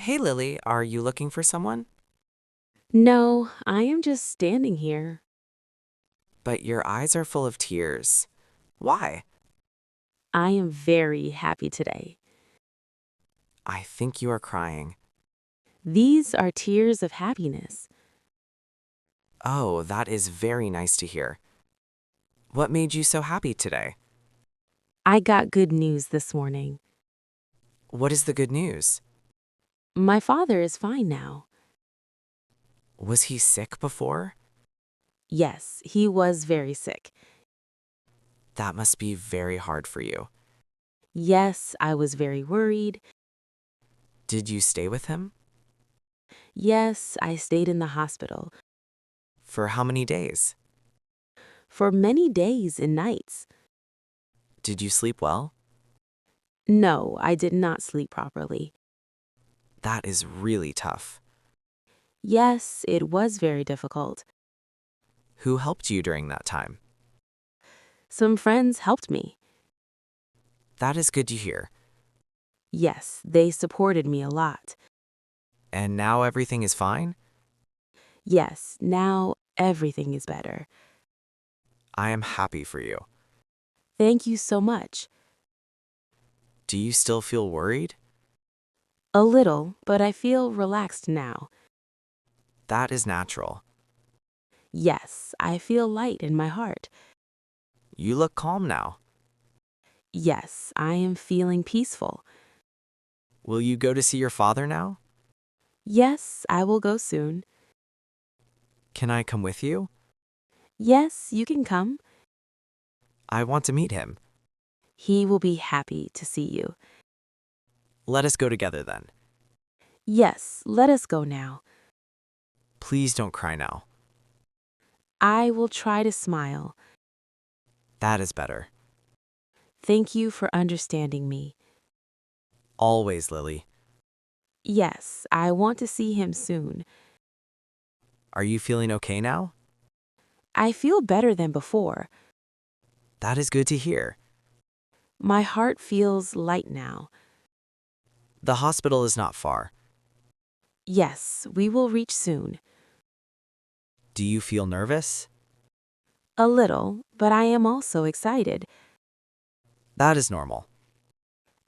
Hey Lily, are you looking for someone? No, I am just standing here. But your eyes are full of tears. Why? I am very happy today. I think you are crying. These are tears of happiness. Oh, that is very nice to hear. What made you so happy today? I got good news this morning. What is the good news? My father is fine now. Was he sick before? Yes, he was very sick. That must be very hard for you. Yes, I was very worried. Did you stay with him? Yes, I stayed in the hospital For how many days? for many days and nights. Did you sleep well? No, I did not sleep properly. That is really tough. Yes, it was very difficult. Who helped you during that time? Some friends helped me. That is good to hear. Yes, they supported me a lot. And now everything is fine? Yes, now everything is better. I am happy for you. Thank you so much. Do you still feel worried? A little, but I feel relaxed now. That is natural. Yes, I feel light in my heart. You look calm now. Yes, I am feeling peaceful. Will you go to see your father now? Yes, I will go soon. Can I come with you? Yes, you can come. I want to meet him. He will be happy to see you. Let us go together then. Yes, let us go now. Please don't cry now. I will try to smile. That is better. Thank you for understanding me. Always, Lily. Yes, I want to see him soon. Are you feeling okay now? I feel better than before. That is good to hear. My heart feels light now. The hospital is not far. Yes, we will reach soon. Do you feel nervous? A little, but I am also excited. That is normal.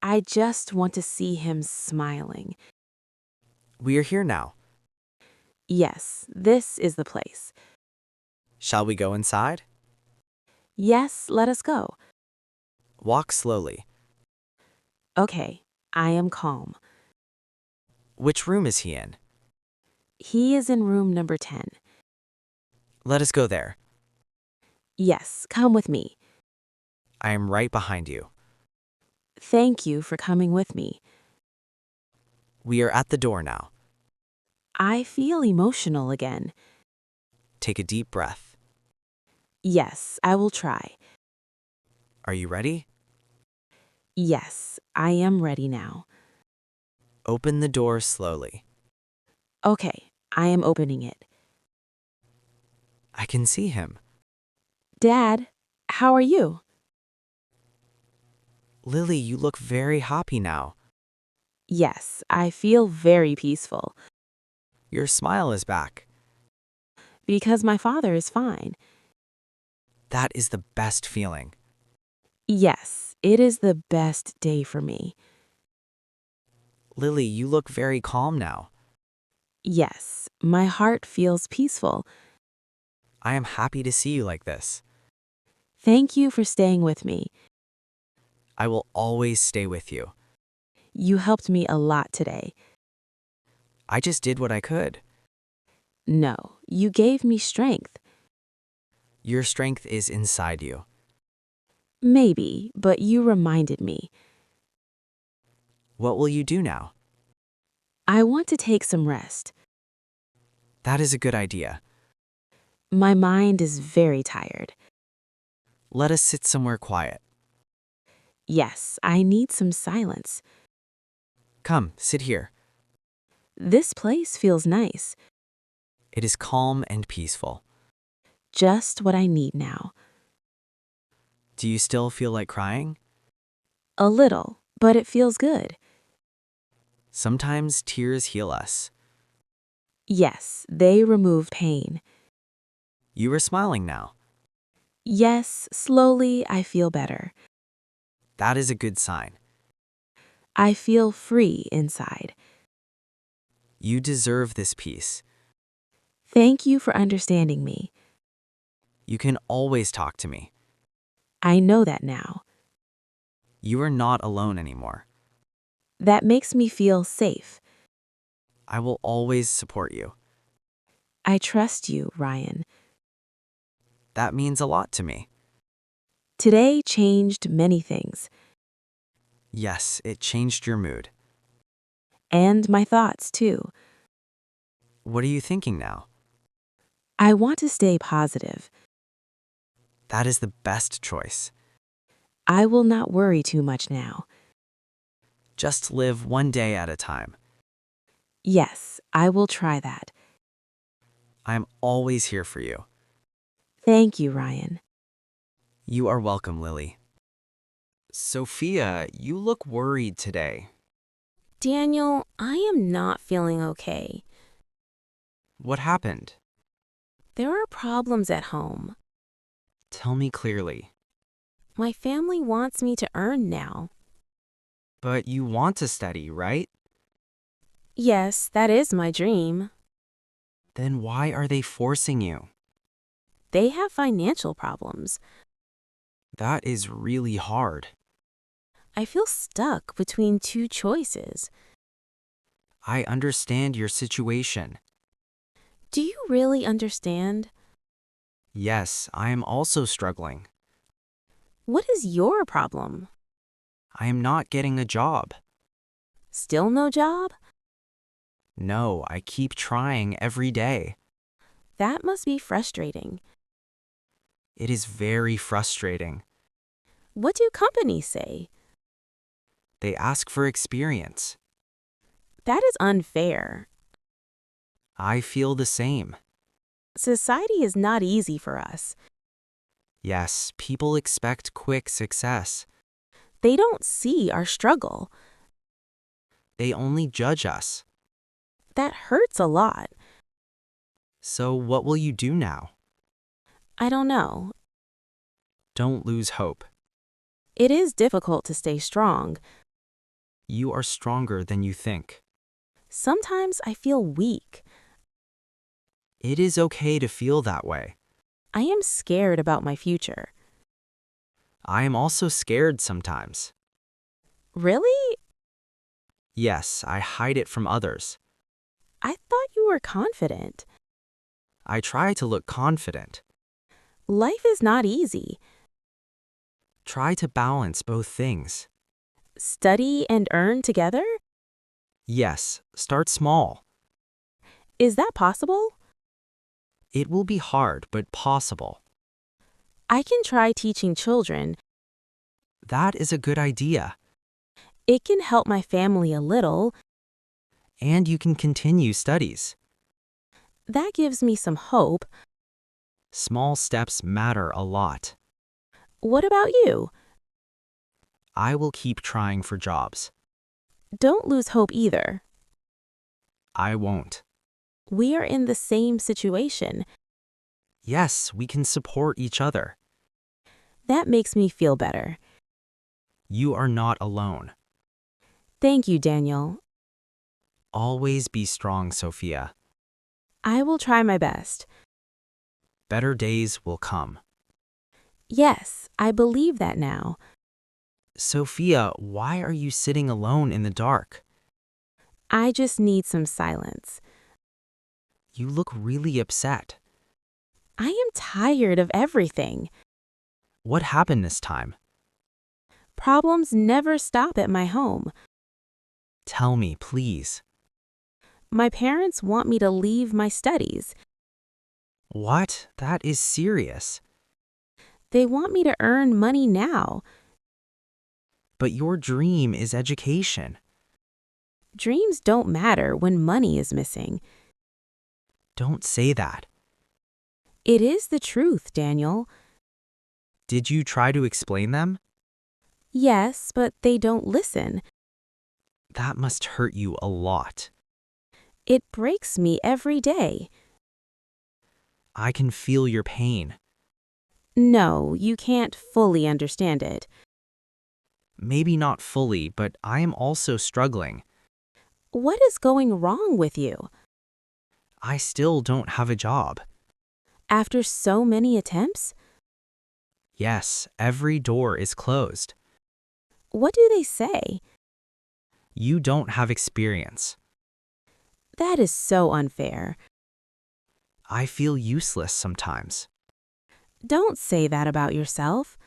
I just want to see him smiling. We are here now. Yes, this is the place. Shall we go inside? Yes, let us go. Walk slowly. Okay, I am calm. Which room is he in? He is in room number 10. Let us go there. Yes, come with me. I am right behind you. Thank you for coming with me. We are at the door now. I feel emotional again. Take a deep breath. Yes, I will try. Are you ready? Yes, I am ready now. Open the door slowly. Okay, I am opening it. I can see him. Dad, how are you? Lily, you look very happy now. Yes, I feel very peaceful Your smile is back. because my father is fine. That is the best feeling. Yes, it is the best day for me. Lily, you look very calm now. Yes, my heart feels peaceful. I am happy to see you like this. Thank you for staying with me. I will always stay with you. You helped me a lot today. I just did what I could. No, you gave me strength. Your strength is inside you. Maybe, but you reminded me. What will you do now? I want to take some rest. That is a good idea. My mind is very tired. Let us sit somewhere quiet. Yes, I need some silence. Come, sit here. This place feels nice. It is calm and peaceful. Just what I need now. Do you still feel like crying? A little, but it feels good. Sometimes tears heal us. Yes, they remove pain. You are smiling now. Yes, slowly I feel better. That is a good sign. I feel free inside. You deserve this peace. Thank you for understanding me. You can always talk to me. I know that now. You are not alone anymore. That makes me feel safe. I will always support you. I trust you, Ryan. That means a lot to me. Today changed many things, Yes, it changed your mood. and my thoughts too. What are you thinking now? I want to stay positive. That is the best choice. I will not worry too much now. Just live one day at a time. Yes, I will try that. I am always here for you. Thank you, Ryan. You are welcome, Lily. Sophia, you look worried today. Daniel, I am not feeling okay. What happened? There are problems at home. Tell me clearly. My family wants me to earn now. But you want to study, right? Yes, that is my dream. Then why are they forcing you? They have financial problems. That is really hard. I feel stuck between two choices. I understand your situation. Do you really understand? Yes, I am also struggling. What is your problem? I am not getting a job. Still no job? No, I keep trying every day. That must be frustrating. It is very frustrating. What do companies say? They ask for experience. That is unfair. I feel the same. Society is not easy for us. Yes, people expect quick success. They don't see our struggle. They only judge us. That hurts a lot. So what will you do now? I don't know. Don't lose hope. It is difficult to stay strong. You are stronger than you think. Sometimes I feel weak. It is okay to feel that way. I am scared about my future. I am also scared sometimes. Really? Yes, I hide it from others. I thought you were confident. I try to look confident. Life is not easy. Try to balance both things. Study and earn together? Yes, start small. Is that possible? It will be hard, but possible. I can try teaching children. That is a good idea. It can help my family a little. And you can continue studies. That gives me some hope. Small steps matter a lot. What about you? I will keep trying for jobs. Don't lose hope either. I won't. We are in the same situation. Yes, we can support each other. That makes me feel better. You are not alone. Thank you, Daniel. Always be strong, Sophia. I will try my best. Better days will come. Yes, I believe that now. Sophia, why are you sitting alone in the dark? I just need some silence. You look really upset. I am tired of everything. What happened this time? Problems never stop at my home. Tell me, please. My parents want me to leave my studies. What? That is serious. They want me to earn money now. But your dream is education. Dreams don't matter when money is missing. Don't say that. It is the truth, Daniel. Did you try to explain them? Yes, but they don't listen. That must hurt you a lot. It breaks me every day. I can feel your pain. No, you can't fully understand it. Maybe not fully, but I am also struggling. What is going wrong with you? I still don't have a job. After so many attempts? Yes, every door is closed. What do they say? You don't have experience. That is so unfair. I feel useless sometimes. Don't say that about yourself.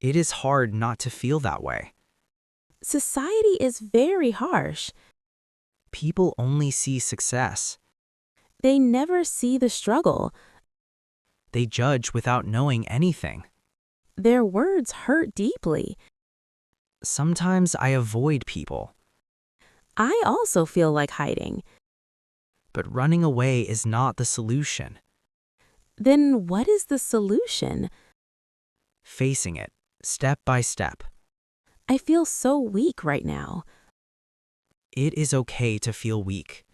It is hard not to feel that way. Society is very harsh. People only see success. They never see the struggle. They judge without knowing anything. Their words hurt deeply. Sometimes I avoid people, I also feel like hiding. but running away is not the solution. Then what is the solution? Facing it, step by step. I feel so weak right now. It is okay to feel weak.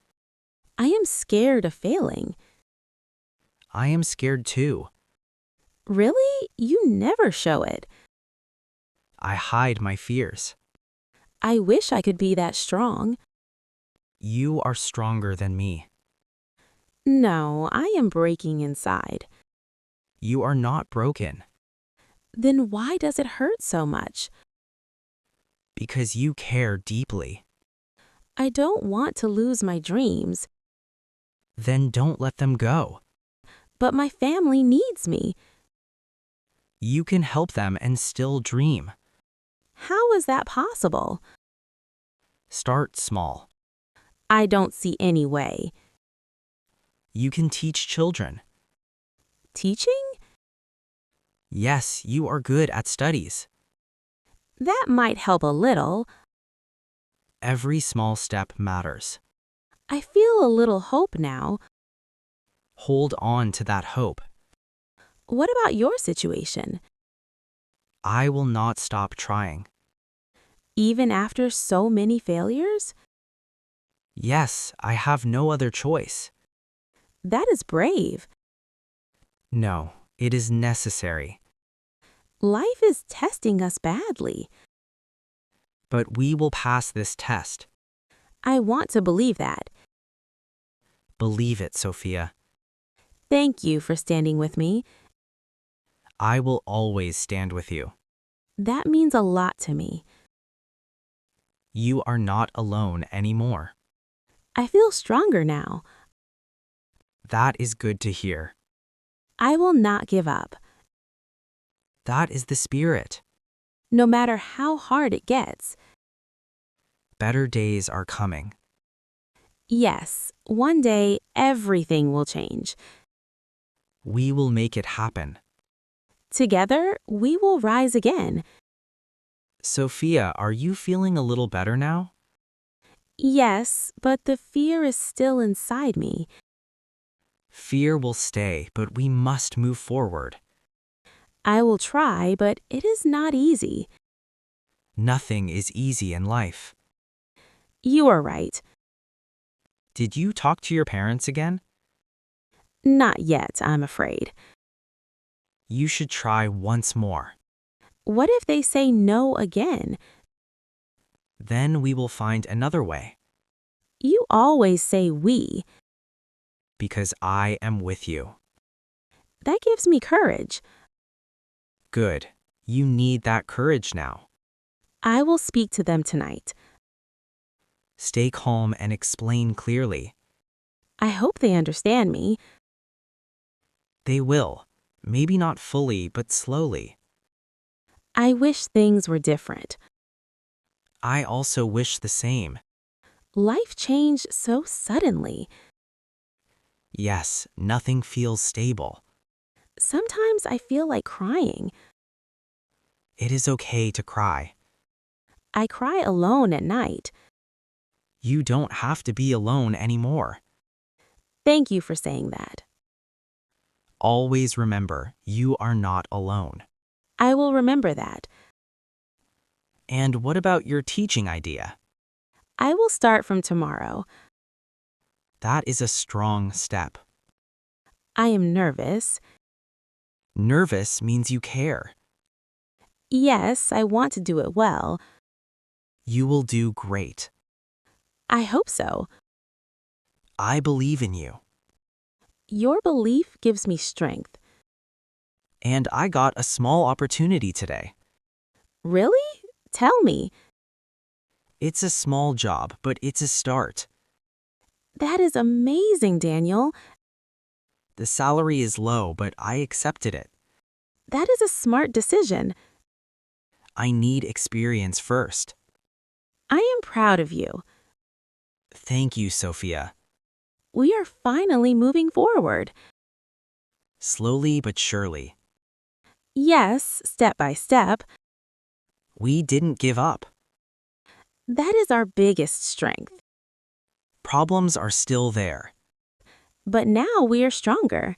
I am scared of failing. I am scared too. Really? You never show it. I hide my fears. I wish I could be that strong. You are stronger than me. No, I am breaking inside. You are not broken Then why does it hurt so much? because you care deeply. I don't want to lose my dreams, Then don't let them go. but my family needs me. You can help them and still dream. How is that possible? Start small. I don't see any way. You can teach children. Teaching? Yes, you are good at studies. That might help a little. Every small step matters. I feel a little hope now. Hold on to that hope. What about your situation? I will not stop trying. Even after so many failures? Yes, I have no other choice. That is brave. No, it is necessary. Life is testing us badly. But we will pass this test. I want to believe that. Believe it, Sophia. Thank you for standing with me. I will always stand with you. That means a lot to me. You are not alone anymore. I feel stronger now. That is good to hear. I will not give up. That is the spirit. No matter how hard it gets. Better days are coming. Yes, one day everything will change. We will make it happen. Together, we will rise again. Sophia, are you feeling a little better now? Yes, but the fear is still inside me. Fear will stay, but we must move forward. I will try, but it is not easy. Nothing is easy in life. You are right. Did you talk to your parents again? Not yet, I'm afraid. You should try once more. What if they say no again? Then we will find another way. You always say we. Because I am with you. That gives me courage. Good. You need that courage now. I will speak to them tonight. Stay calm and explain clearly. I hope they understand me. They will. Maybe not fully, but slowly. I wish things were different. I also wish the same. Life changed so suddenly. Yes, nothing feels stable. Sometimes I feel like crying. It is okay to cry. I cry alone at night. You don't have to be alone anymore. Thank you for saying that. Always remember, you are not alone. I will remember that. And what about your teaching idea? I will start from tomorrow. That is a strong step. I am nervous. Nervous means you care. Yes, I want to do it well. You will do great. I hope so. I believe in you. Your belief gives me strength. And I got a small opportunity today. Really? Tell me. It's a small job, but it's a start. That is amazing, Daniel. The salary is low, but I accepted it. That is a smart decision. I need experience first. I am proud of you. Thank you, Sophia. We are finally moving forward. Slowly but surely. Yes, step by step. We didn't give up. That is our biggest strength. Problems are still there. But now we are stronger.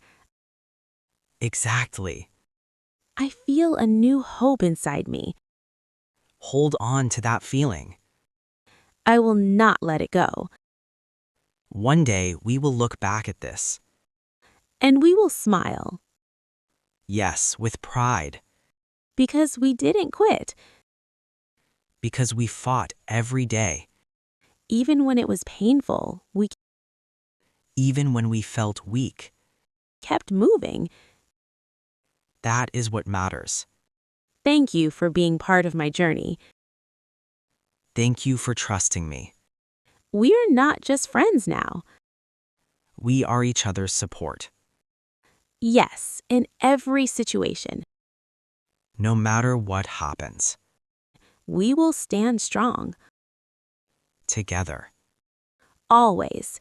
Exactly. I feel a new hope inside me. Hold on to that feeling. I will not let it go. One day we will look back at this. And we will smile. Yes, with pride. Because we didn't quit. Because we fought every day. Even when it was painful, we Even when we felt weak. kept moving. That is what matters. Thank you for being part of my journey. Thank you for trusting me. We are not just friends now. We are each other's support. Yes, in every situation, No matter what happens. we will stand strong. Together. Always.